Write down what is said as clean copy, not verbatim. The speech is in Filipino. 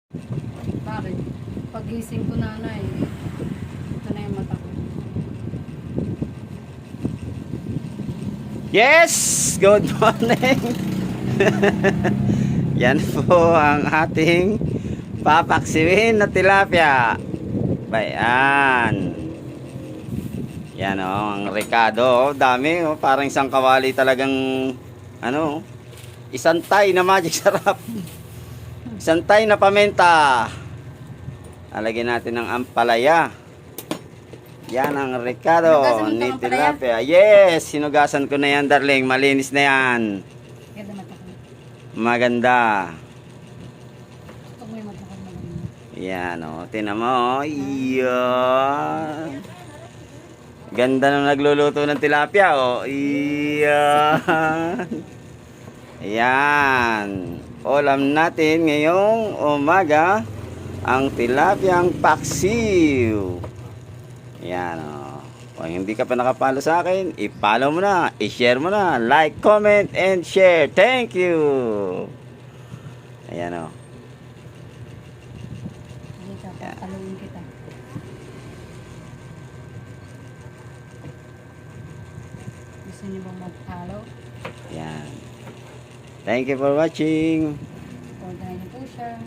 Bakit? Pagising ko nanay, ito na yung mata ko. Yes! Good morning! Yan po ang ating papaksiwin na tilapia. Bayan. Yan o, ang Ricardo. Dami o, parang isang kawali talagang ano, isang tay na magic sarap. Isang tay na pamenta. Alagyan natin ng ampalaya. Yan ang Ricardo Sinugasan mo ni itong ampalaya? tilapia. Yes, sinugasan ko na yan, darling. Malinis na yan. Ganda mata ko. Maganda. Ito mo yung mata ko maganda. Yan o, tinan mo. Iyan. Ganda nung nagluluto ng tilapia o. Iyan. Ayan. Ulam natin ngayong umaga ang tilapyang paksiw. Ayan o. Kung hindi ka pa nakapalo sa akin, i-follow mo na, i-share mo na, like, comment, and share. Thank you. Ayan o. Dito, papaluin kita. Gusto niyo bang mag-follow? Ayan. Thank you for watching. Order niyo po siya.